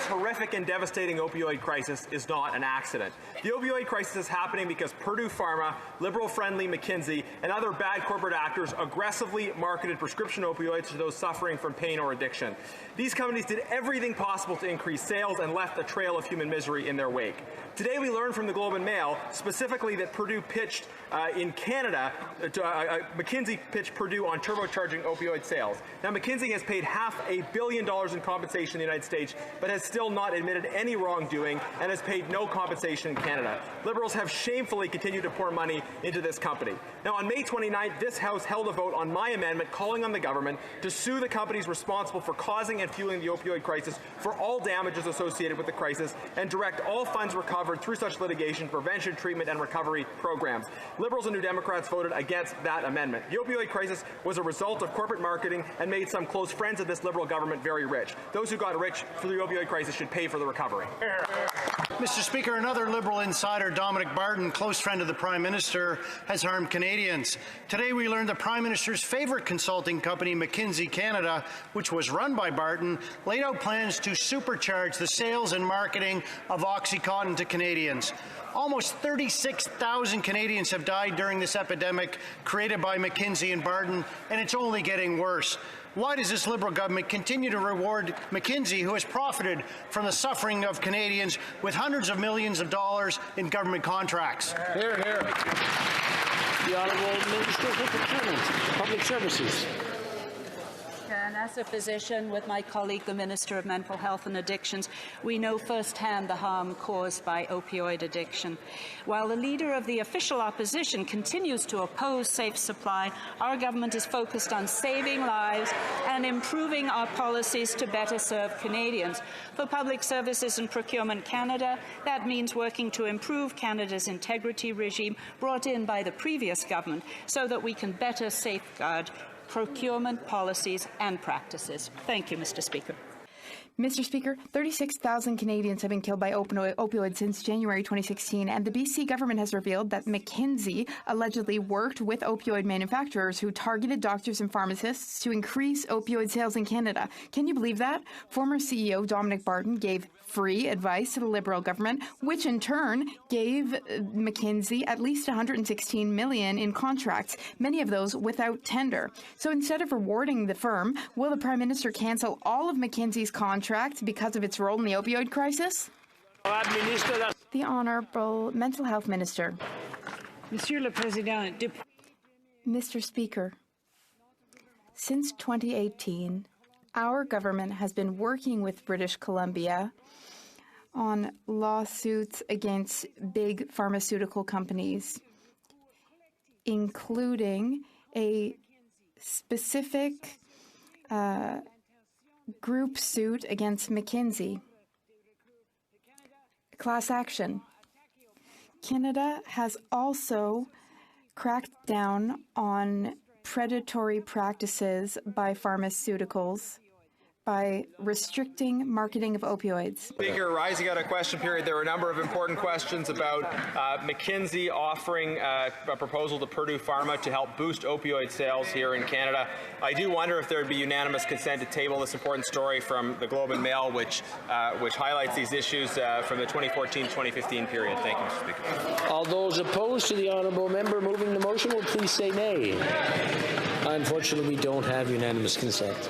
Canada's horrific and devastating opioid crisis is not an accident. The opioid crisis is happening because Purdue Pharma, liberal-friendly McKinsey, and other bad corporate actors aggressively marketed prescription opioids to those suffering from pain or addiction. These companies did everything possible to increase sales and left a trail of human misery in their wake. Today we learned from the Globe and Mail specifically that Purdue pitched in Canada, McKinsey pitched Purdue on turbocharging opioid sales. Now McKinsey has paid $500 million in compensation in the United States, but has still not admitted any wrongdoing and has paid no compensation in Canada. Liberals have shamefully continued to pour money into this company. Now on May 29th, this House held a vote on my amendment calling on the government to sue the companies responsible for causing and fueling the opioid crisis for all damages associated with the crisis and direct all funds recovered through such litigation, prevention, treatment, and recovery programs. Liberals and New Democrats voted against that amendment. The opioid crisis was a result of corporate marketing and made some close friends of this Liberal government very rich. Those who got rich through the opioid crisis should pay for the recovery. Mr. Speaker, another Liberal insider, Dominic Barton, close friend of the Prime Minister, has harmed Canadians. Today we learned the Prime Minister's favourite consulting company, McKinsey Canada, which was run by Barton, laid out plans to supercharge the sales and marketing of OxyContin to Canadians. Almost 36,000 Canadians have died during this epidemic created by McKinsey and Barton, and it's only getting worse. Why does this Liberal government continue to reward McKinsey, who has profited from the suffering of Canadians with hundreds of millions of dollars in government contracts? Hear, hear. The Honourable Minister for Procurement, Public Services. And as a physician with my colleague, the Minister of Mental Health and Addictions, we know firsthand the harm caused by opioid addiction. While the leader of the official opposition continues to oppose safe supply, our government is focused on saving lives and improving our policies to better serve Canadians. For Public Services and Procurement Canada, that means working to improve Canada's integrity regime brought in by the previous government so that we can better safeguard procurement policies and practices. Thank you, Mr. Speaker. Mr. Speaker, 36,000 Canadians have been killed by opioids since January 2016, and the BC government has revealed that McKinsey allegedly worked with opioid manufacturers who targeted doctors and pharmacists to increase opioid sales in Canada. Can you believe that? Former CEO Dominic Barton gave free advice to the Liberal government, which in turn gave McKinsey at least $116 million in contracts, many of those without tender. So instead of rewarding the firm, will the Prime Minister cancel all of McKinsey's contracts because of its role in the opioid crisis? The Honourable Mental Health Minister. Monsieur le Président, Mr. Speaker, since 2018, our government has been working with British Columbia on lawsuits against big pharmaceutical companies, including a specific group suit against McKinsey. Class action. Canada has also cracked down on predatory practices by pharmaceuticals by restricting marketing of opioids. Speaker, rising out of question period, there were a number of important questions about McKinsey offering a proposal to Purdue Pharma to help boost opioid sales here in Canada. I do wonder if there would be unanimous consent to table this important story from the Globe and Mail, which highlights these issues from the 2014-2015 period. Thank you, Mr. Speaker. All those opposed to the honourable member moving the motion will please say nay. Unfortunately, we don't have unanimous consent.